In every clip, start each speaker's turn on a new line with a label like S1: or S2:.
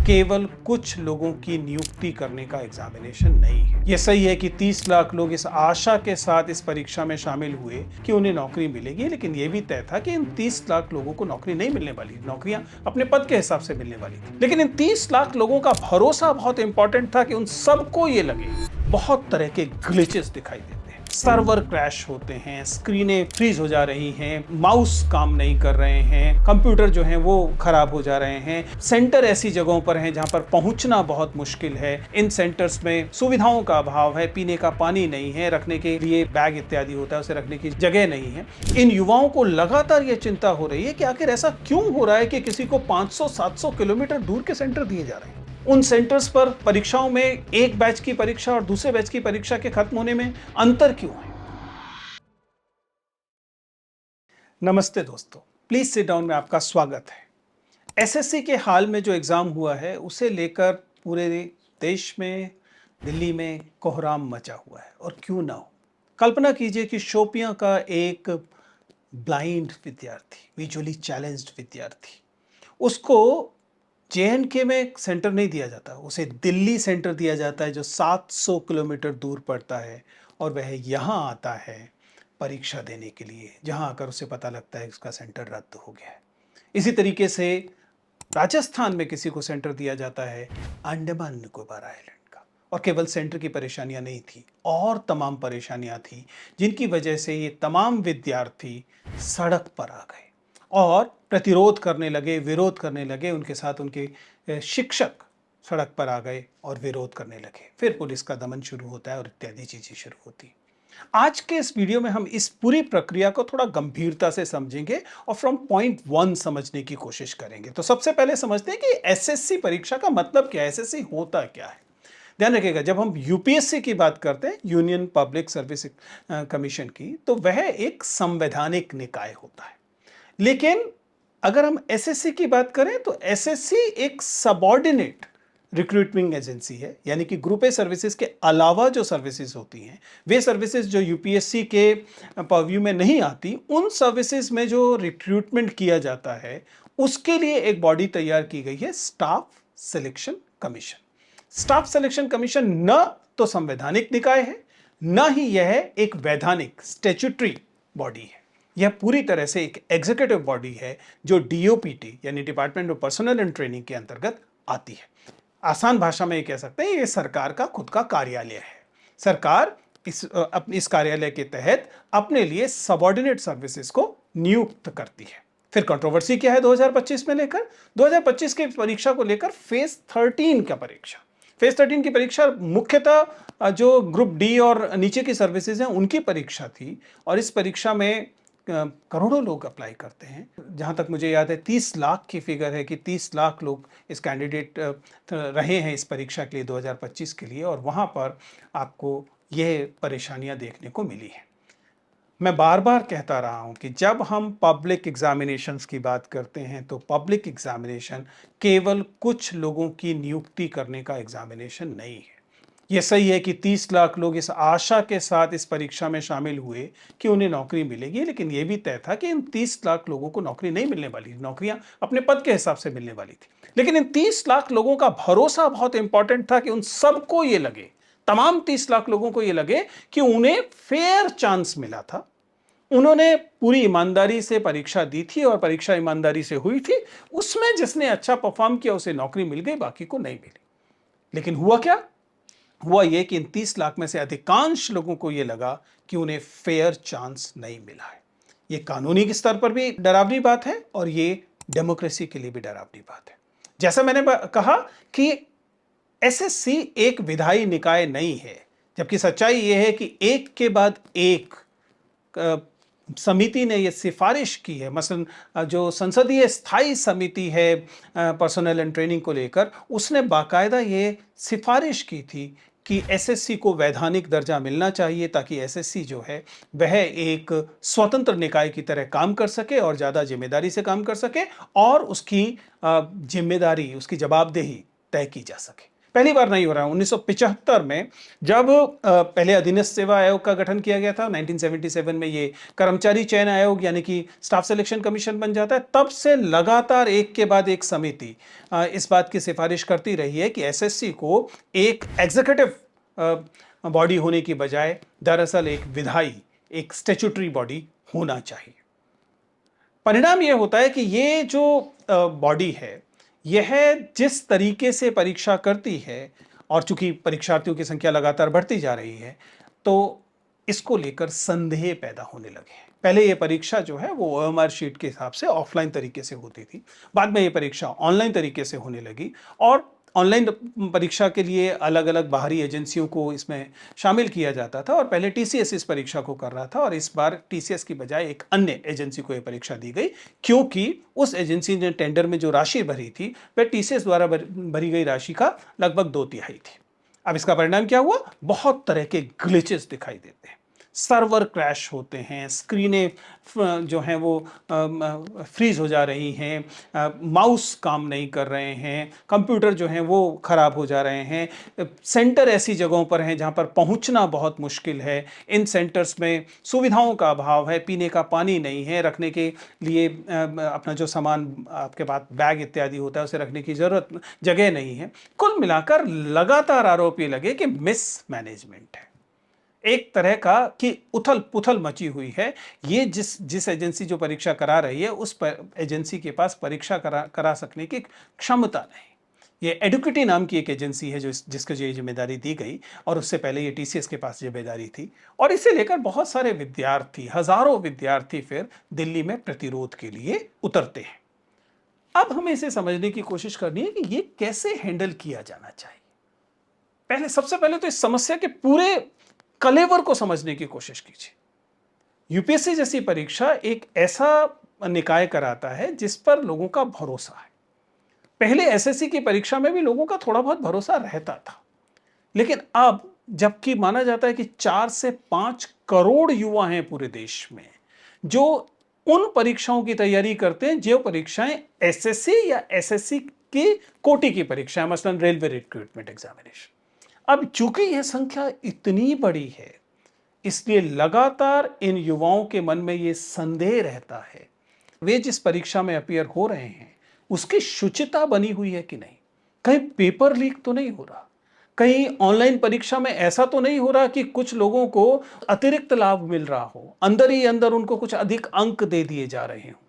S1: केवल कुछ लोगों की नियुक्ति करने का एग्जामिनेशन नहीं है। यह सही है कि 30 लाख लोग इस आशा के साथ इस परीक्षा में शामिल हुए कि उन्हें नौकरी मिलेगी, लेकिन यह भी तय था कि इन 30 लाख लोगों को नौकरी नहीं मिलने वाली। नौकरियां अपने पद के हिसाब से मिलने वाली थी, लेकिन इन 30 लाख लोगों का भरोसा बहुत इंपॉर्टेंट था कि उन सबको ये लगे। बहुत तरह के ग्लिचेस दिखाई देते हैं, सर्वर क्रैश होते हैं, स्क्रीनें फ्रीज हो जा रही हैं, माउस काम नहीं कर रहे हैं, कंप्यूटर जो हैं वो खराब हो जा रहे हैं, सेंटर ऐसी जगहों पर हैं जहां पर पहुंचना बहुत मुश्किल है, इन सेंटर्स में सुविधाओं का अभाव है, पीने का पानी नहीं है, रखने के लिए बैग इत्यादि होता है उसे रखने की जगह नहीं है। इन युवाओं को लगातार ये चिंता हो रही है कि आखिर ऐसा क्यों हो रहा है कि किसी को 500-700 किलोमीटर दूर के सेंटर दिए जा रहे हैं। उन सेंटर्स पर परीक्षाओं में एक बैच की परीक्षा और दूसरे बैच की परीक्षा के खत्म होने में अंतर क्यों है? नमस्ते दोस्तों, प्लीज सिट डाउन में आपका स्वागत है। एसएससी के हाल में जो एग्जाम हुआ है उसे लेकर पूरे देश में, दिल्ली में कोहराम मचा हुआ है, और क्यों ना हो। कल्पना कीजिए कि शोपियां का एक ब्लाइंड विद्यार्थी, विजुअली चैलेंज्ड विद्यार्थी, उसको जेएनके में सेंटर नहीं दिया जाता, उसे दिल्ली सेंटर दिया जाता है जो 700 किलोमीटर दूर पड़ता है, और वह यहाँ आता है परीक्षा देने के लिए, जहाँ आकर उसे पता लगता है कि उसका सेंटर रद्द हो गया है। इसी तरीके से राजस्थान में किसी को सेंटर दिया जाता है अंडमान निकोबार आइलैंड का, और केवल सेंटर की परेशानियां नहीं थी, और तमाम परेशानियां थी जिनकी वजह से ये तमाम विद्यार्थी सड़क पर आ गए और प्रतिरोध करने लगे, विरोध करने लगे। उनके साथ उनके शिक्षक सड़क पर आ गए और विरोध करने लगे। फिर पुलिस का दमन शुरू होता है और इत्यादि चीजें शुरू होती। आज के इस वीडियो में हम इस पूरी प्रक्रिया को थोड़ा गंभीरता से समझेंगे और फ्रॉम पॉइंट वन समझने की कोशिश करेंगे। तो सबसे पहले समझते हैं कि एसएससी परीक्षा का मतलब क्या है, एसएससी होता क्या है। ध्यान रखिएगा, जब हम यूपीएससी की बात करते हैं, यूनियन पब्लिक सर्विस कमीशन की, तो वह एक संवैधानिक निकाय होता है। लेकिन अगर हम एसएससी की बात करें तो एसएससी एक सबऑर्डिनेट रिक्रूटमेंट एजेंसी है, यानी कि ग्रुप ए सर्विसेज के अलावा जो सर्विसेज होती हैं, वे सर्विसेज जो यूपीएससी के परव्यू में नहीं आती, उन सर्विसेज में जो रिक्रूटमेंट किया जाता है उसके लिए एक बॉडी तैयार की गई है, staff selection commission. Staff selection commission न तो संवैधानिक निकाय है, न ही यह एक वैधानिक स्टैट्यूटरी बॉडी है। यह पूरी तरह से एक एग्जीक्यूटिव बॉडी है जो डीओपीटी यानी department of personal and training के अंतर्गत आती है। आसान भाषा में ये कह सकते हैं, ये सरकार का खुद का कार्यालय है। सरकार इस कार्यालय के तहत अपने लिए सबऑर्डिनेट सर्विसेज को नियुक्त करती है। फिर कंट्रोवर्सी क्या है 2025 में लेकर, 2025 की परीक्षा को लेकर फेज 13 का परीक्षा, फेज 13 की परीक्षा मुख्यतः जो ग्रुप डी और नीचे की सर्विसेज हैं उनकी परीक्षा थी, और इस परीक्षा में करोड़ों लोग अप्लाई करते हैं। जहाँ तक मुझे याद है 30 लाख की फिगर है कि 30 लाख लोग इस कैंडिडेट रहे हैं इस परीक्षा के लिए 2025 के लिए, और वहाँ पर आपको यह परेशानियाँ देखने को मिली हैं। मैं बार बार कहता रहा हूँ कि जब हम पब्लिक एग्जामिनेशंस की बात करते हैं तो पब्लिक एग्जामिनेशन केवल कुछ लोगों की नियुक्ति करने का एग्जामिनेशन नहीं है। यह सही है कि 30 लाख लोग इस आशा के साथ इस परीक्षा में शामिल हुए कि उन्हें नौकरी मिलेगी, लेकिन यह भी तय था कि इन 30 लाख लोगों को नौकरी नहीं मिलने वाली। नौकरियां अपने पद के हिसाब से मिलने वाली थी, लेकिन इन 30 लाख लोगों का भरोसा बहुत इंपॉर्टेंट था कि उन सबको ये लगे, तमाम 30 लाख लोगों को यह लगे कि उन्हें फेयर चांस मिला था। उन्होंने पूरी ईमानदारी से परीक्षा दी थी और परीक्षा ईमानदारी से हुई थी। उसमें जिसने अच्छा परफॉर्म किया उसे नौकरी मिल गई, बाकी को नहीं मिली। लेकिन हुआ क्या? हुआ ये कि इन 30 लाख में से अधिकांश लोगों को यह लगा कि उन्हें फेयर चांस नहीं मिला है। यह कानूनी के स्तर पर भी डरावनी बात है, और ये डेमोक्रेसी के लिए भी डरावनी बात है। जैसा मैंने कहा कि एसएससी एक विधायी निकाय नहीं है, जबकि सच्चाई यह है कि एक के बाद एक समिति ने यह सिफारिश की है। मसलन जो संसदीय स्थायी समिति है पर्सनल एंड ट्रेनिंग को लेकर, उसने बाकायदा ये सिफारिश की थी कि एसएससी को वैधानिक दर्जा मिलना चाहिए, ताकि एसएससी जो है वह एक स्वतंत्र निकाय की तरह काम कर सके और ज़्यादा जिम्मेदारी से काम कर सके, और उसकी जिम्मेदारी, उसकी जवाबदेही तय की जा सके। पहली बार नहीं हो रहा है। 1975 में जब पहले अधीनस्थ सेवा आयोग का गठन किया गया था, 1977 में ये कर्मचारी चयन आयोग यानी कि स्टाफ सिलेक्शन कमीशन बन जाता है, तब से लगातार एक के बाद एक समिति इस बात की सिफारिश करती रही है कि एसएससी को एक एग्जीक्यूटिव बॉडी होने की बजाय दरअसल एक विधायी, एक स्टैट्यूटरी बॉडी होना चाहिए। परिणाम यह होता है कि ये जो बॉडी है, यह जिस तरीके से परीक्षा करती है, और चूंकि परीक्षार्थियों की संख्या लगातार बढ़ती जा रही है, तो इसको लेकर संदेह पैदा होने लगे हैं। पहले ये परीक्षा जो है वो ओएमआर शीट के हिसाब से ऑफलाइन तरीके से होती थी, बाद में ये परीक्षा ऑनलाइन तरीके से होने लगी, और ऑनलाइन परीक्षा के लिए अलग अलग बाहरी एजेंसियों को इसमें शामिल किया जाता था, और पहले टीसीएस इस परीक्षा को कर रहा था, और इस बार टीसीएस की बजाय एक अन्य एजेंसी को यह परीक्षा दी गई, क्योंकि उस एजेंसी ने टेंडर में जो राशि भरी थी वह टीसीएस द्वारा भरी गई राशि का लगभग 2/3 थी। अब इसका परिणाम क्या हुआ? बहुत तरह के ग्लिचेस दिखाई देते हैं, सर्वर क्रैश होते हैं, स्क्रीनें जो हैं वो फ्रीज हो जा रही हैं, माउस काम नहीं कर रहे हैं, कंप्यूटर जो हैं वो ख़राब हो जा रहे हैं, सेंटर ऐसी जगहों पर हैं जहां पर पहुंचना बहुत मुश्किल है, इन सेंटर्स में सुविधाओं का अभाव है, पीने का पानी नहीं है, रखने के लिए अपना जो सामान आपके पास बैग इत्यादि होता है उसे रखने की ज़रूरत जगह नहीं है। कुल मिलाकर लगातार आरोप ये लगे कि मिसमैनेजमेंट है, एक तरह का कि उथल पुथल मची हुई है। ये जिस एजेंसी जो परीक्षा करा रही है उस एजेंसी के पास परीक्षा करा सकने की क्षमता नहीं। ये एडुकेटी नाम की एक एजेंसी है जिसको ये जिम्मेदारी दी गई, और उससे पहले ये टीसीएस के पास जिम्मेदारी थी, और इसे लेकर बहुत सारे विद्यार्थी, हजारों विद्यार्थी फिर दिल्ली में प्रतिरोध के लिए उतरते हैं। अब हमें इसे समझने की कोशिश करनी है कि ये कैसे हैंडल किया जाना चाहिए। सबसे पहले तो इस समस्या के पूरे कलेवर को समझने की कोशिश कीजिए। यूपीएससी जैसी परीक्षा एक ऐसा निकाय कराता है जिस पर लोगों का भरोसा है। पहले एसएससी की परीक्षा में भी लोगों का थोड़ा बहुत भरोसा रहता था, लेकिन अब जबकि माना जाता है कि 4 से 5 करोड़ युवा हैं पूरे देश में जो उन परीक्षाओं की तैयारी करते हैं जो परीक्षाएं एसएससी या एसएससी की कोटि की परीक्षाएं, मसलन रेलवे रिक्रूटमेंट एग्जामिनेशन। अब चूंकि यह संख्या इतनी बड़ी है, इसलिए लगातार इन युवाओं के मन में यह संदेह रहता है वे जिस परीक्षा में अपीयर हो रहे हैं उसकी शुचिता बनी हुई है कि नहीं, कहीं पेपर लीक तो नहीं हो रहा, कहीं ऑनलाइन परीक्षा में ऐसा तो नहीं हो रहा कि कुछ लोगों को अतिरिक्त लाभ मिल रहा हो, अंदर ही अंदर उनको कुछ अधिक अंक दे दिए जा रहे हों,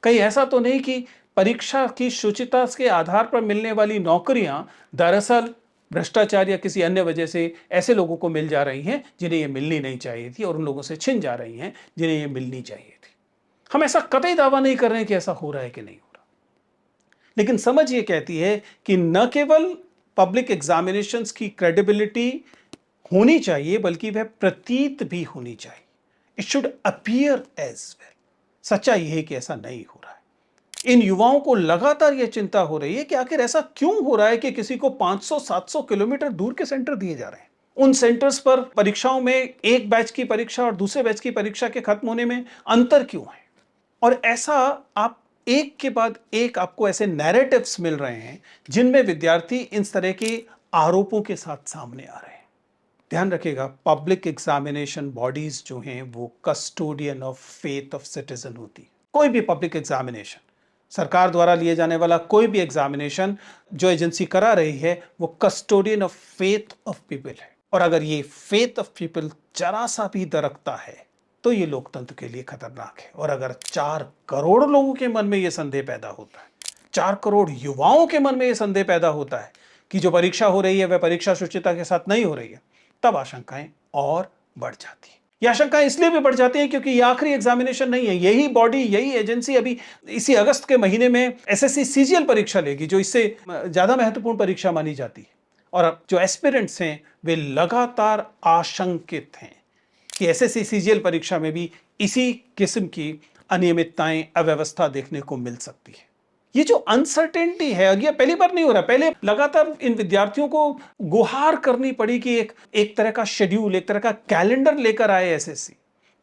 S1: कहीं ऐसा तो नहीं कि परीक्षा की शुचिता के आधार पर मिलने वाली नौकरियां दरअसल भ्रष्टाचार या किसी अन्य वजह से ऐसे लोगों को मिल जा रही हैं जिन्हें ये मिलनी नहीं चाहिए थी, और उन लोगों से छिन जा रही हैं जिन्हें ये मिलनी चाहिए थी। हम ऐसा कतई दावा नहीं कर रहे हैं कि ऐसा हो रहा है कि नहीं हो रहा, लेकिन समझ ये कहती है कि न केवल पब्लिक एग्जामिनेशंस की क्रेडिबिलिटी होनी चाहिए बल्कि वह प्रतीत भी होनी चाहिए। It should appear as well. सच्चाई है कि ऐसा नहीं हो रहा है। इन युवाओं को लगातार यह चिंता हो रही है कि आखिर ऐसा क्यों हो रहा है कि किसी को 500-700 किलोमीटर दूर के सेंटर दिए जा रहे हैं। उन सेंटर्स पर परीक्षाओं में एक बैच की परीक्षा और दूसरे बैच की परीक्षा के खत्म होने में अंतर क्यों है? और ऐसा आप एक के बाद एक आपको ऐसे नैरेटिव्स मिल रहे हैं जिनमें विद्यार्थी इस तरह के आरोपों के साथ सामने आ रहे हैं। ध्यान रखिएगा, पब्लिक एग्जामिनेशन बॉडीज जो हैं वो custodian of faith of citizen होती है। कोई भी पब्लिक एग्जामिनेशन, सरकार द्वारा लिए जाने वाला कोई भी एग्जामिनेशन जो एजेंसी करा रही है वो custodian of faith of people है, और अगर ये फेथ ऑफ पीपल जरा सा भी दरकता है तो ये लोकतंत्र के लिए खतरनाक है। और अगर 4 करोड़ लोगों के मन में ये संदेह पैदा होता है, 4 करोड़ युवाओं के मन में ये संदेह पैदा होता है कि जो परीक्षा हो रही है वह परीक्षा शुचिता के साथ नहीं हो रही है, तब आशंकाएं और बढ़ जाती है। ये आशंकाएं इसलिए भी बढ़ जाती हैं क्योंकि ये आखिरी एग्जामिनेशन नहीं है। यही बॉडी, यही एजेंसी अभी इसी अगस्त के महीने में एसएससी सीजीएल परीक्षा लेगी, जो इससे ज्यादा महत्वपूर्ण परीक्षा मानी जाती है। और अब जो एस्पिरेंट्स हैं वे लगातार आशंकित हैं कि एसएससी सीजीएल परीक्षा में भी इसी किस्म की अनियमितताएं, अव्यवस्था देखने को मिल सकती है। ये जो अनसर्टेनिटी है, और ये पहली बार नहीं हो रहा, पहले लगातार इन विद्यार्थियों को गुहार करनी पड़ी कि एक तरह का शेड्यूल, एक तरह का कैलेंडर लेकर आए एसएससी,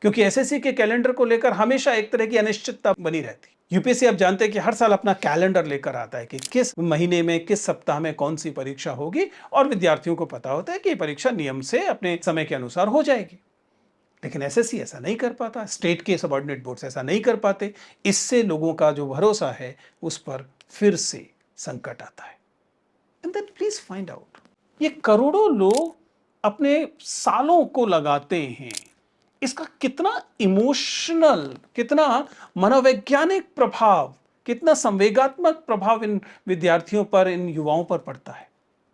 S1: क्योंकि एसएससी के कैलेंडर को लेकर हमेशा एक तरह की अनिश्चितता बनी रहती। यूपीएससी आप जानते हैं कि हर साल अपना कैलेंडर लेकर आता है कि किस महीने में किस सप्ताह में कौन सी परीक्षा होगी, और विद्यार्थियों को पता होता है कि ये परीक्षा नियम से अपने समय के अनुसार हो जाएगी। लेकिन एसएससी ऐसा नहीं कर पाता, स्टेट के सबऑर्डिनेट बोर्ड्स ऐसा नहीं कर पाते। इससे लोगों का जो भरोसा है उस पर फिर से संकट आता है। And then please find out, ये करोड़ों लोग अपने सालों को लगाते हैं, इसका कितना इमोशनल, कितना मनोवैज्ञानिक प्रभाव, कितना संवेगात्मक प्रभाव इन विद्यार्थियों पर, इन युवाओं पर पड़ता है,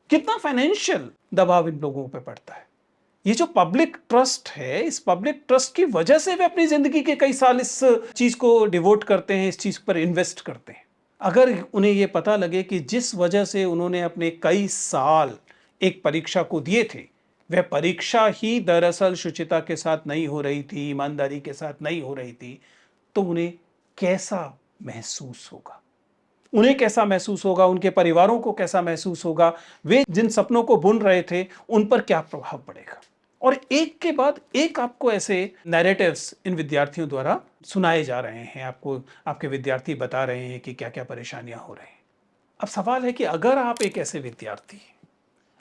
S1: कितना फाइनेंशियल दबाव इन लोगों पर पड़ता है। ये जो पब्लिक ट्रस्ट है, इस पब्लिक ट्रस्ट की वजह से वे अपनी जिंदगी के कई साल इस चीज को डिवोट करते हैं, इस चीज पर इन्वेस्ट करते हैं। अगर उन्हें ये पता लगे कि जिस वजह से उन्होंने अपने कई साल एक परीक्षा को दिए थे, वह परीक्षा ही दरअसल शुचिता के साथ नहीं हो रही थी, ईमानदारी के साथ नहीं हो रही थी, तो उन्हें कैसा महसूस होगा, उन्हें कैसा महसूस होगा, उनके परिवारों को कैसा महसूस होगा, वे जिन सपनों को बुन रहे थे उन पर क्या प्रभाव पड़ेगा। और एक के बाद एक आपको ऐसे नैरेटिव्स इन विद्यार्थियों द्वारा सुनाए जा रहे हैं, आपको आपके विद्यार्थी बता रहे हैं कि क्या क्या परेशानियां हो रही हैं। अब सवाल है कि अगर आप एक ऐसे विद्यार्थी हैं,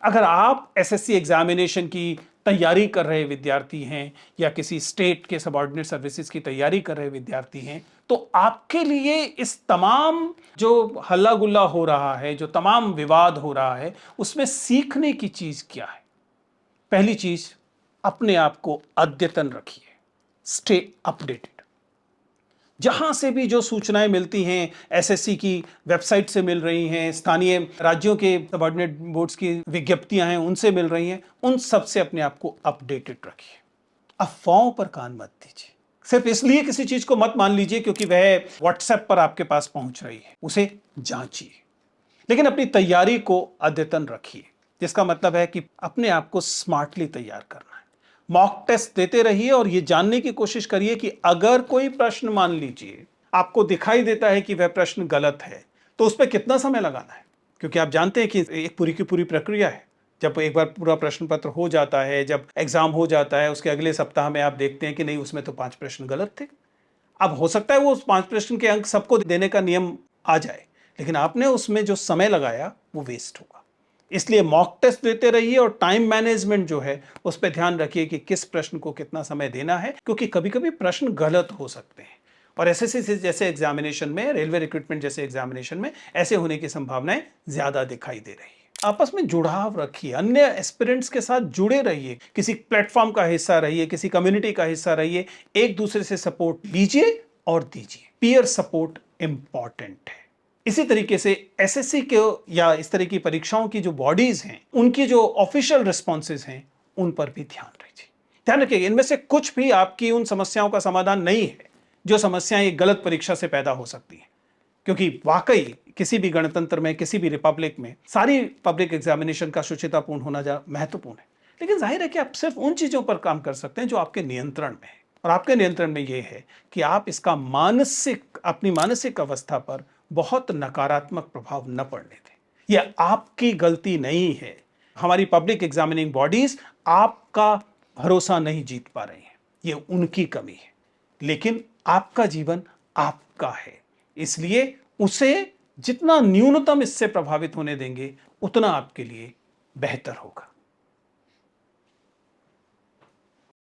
S1: अगर आप एसएससी एग्जामिनेशन की तैयारी कर रहे विद्यार्थी हैं, या किसी स्टेट के सबऑर्डिनेट सर्विसेज की तैयारी कर रहे विद्यार्थी हैं, तो आपके लिए इस तमाम जो हल्ला गुल्ला हो रहा है, जो तमाम विवाद हो रहा है, उसमें सीखने की चीज क्या है? पहली चीज, अपने आप को अद्यतन रखिए, स्टे अपडेटेड। जहां से भी जो सूचनाएं मिलती हैं, एसएससी की वेबसाइट से मिल रही हैं, स्थानीय राज्यों के सबऑर्डिनेट बोर्ड्स की विज्ञप्तियां हैं उनसे मिल रही हैं, उन सब से अपने आप को अपडेटेड रखिए। अफवाहों पर कान मत दीजिए। सिर्फ इसलिए किसी चीज को मत मान लीजिए क्योंकि वह व्हाट्सएप पर आपके पास पहुंच रही है, उसे जांचिए। लेकिन अपनी तैयारी को अद्यतन रखिए, जिसका मतलब है कि अपने आप को स्मार्टली तैयार करना है। मॉक टेस्ट देते रहिए और यह जानने की कोशिश करिए कि अगर कोई प्रश्न, मान लीजिए आपको दिखाई देता है कि वह प्रश्न गलत है, तो उस पर कितना समय लगाना है। क्योंकि आप जानते हैं कि एक पूरी की पूरी प्रक्रिया है। जब एक बार पूरा प्रश्न पत्र हो जाता है, जब एग्जाम हो जाता है, उसके अगले सप्ताह में आप देखते हैं कि नहीं, उसमें तो 5 प्रश्न गलत थे। अब हो सकता है वो उस 5 प्रश्न के अंक सबको देने का नियम आ जाए, लेकिन आपने उसमें जो समय लगाया वो वेस्ट होगा। इसलिए मॉक टेस्ट देते रहिए और टाइम मैनेजमेंट जो है उस पर ध्यान रखिए कि किस प्रश्न को कितना समय देना है, क्योंकि कभी कभी प्रश्न गलत हो सकते हैं। और एसएससी जैसे एग्जामिनेशन में, रेलवे रिक्रूटमेंट जैसे एग्जामिनेशन में ऐसे होने की संभावनाएं ज्यादा दिखाई दे रही है। आपस में जुड़ाव रखिए, अन्य एस्पिरेंट्स के साथ जुड़े रहिए, किसी प्लेटफॉर्म का हिस्सा रहिए, किसी कम्युनिटी का हिस्सा रहिए, एक दूसरे से सपोर्ट लीजिए और दीजिए। पीयर सपोर्ट इंपॉर्टेंट है। इसी तरीके से एसएससी के या इस तरह की परीक्षाओं की जो बॉडीज हैं, उनकी जो ऑफिशियल रिस्पॉन्सेज हैं, उन पर भी ध्यान दीजिए। ध्यान रखिए, इनमें से कुछ भी आपकी उन समस्याओं का समाधान नहीं है जो समस्याएं एक गलत परीक्षा से पैदा हो सकती हैं। क्योंकि वाकई किसी भी गणतंत्र में, किसी भी रिपब्लिक में सारी पब्लिक एग्जामिनेशन का शुचितापूर्ण होना महत्वपूर्ण है। लेकिन जाहिर है कि आप सिर्फ उन चीजों पर काम कर सकते हैं जो आपके नियंत्रण में है, और आपके नियंत्रण में यह है कि आप इसका अपनी मानसिक अवस्था पर बहुत नकारात्मक प्रभाव न पड़ने दें। यह आपकी गलती नहीं है। हमारी पब्लिक एग्जामिनिंग बॉडीज आपका भरोसा नहीं जीत पा रही हैं, यह उनकी कमी है। लेकिन आपका जीवन आपका है, इसलिए उसे जितना न्यूनतम इससे प्रभावित होने देंगे, उतना आपके लिए बेहतर होगा।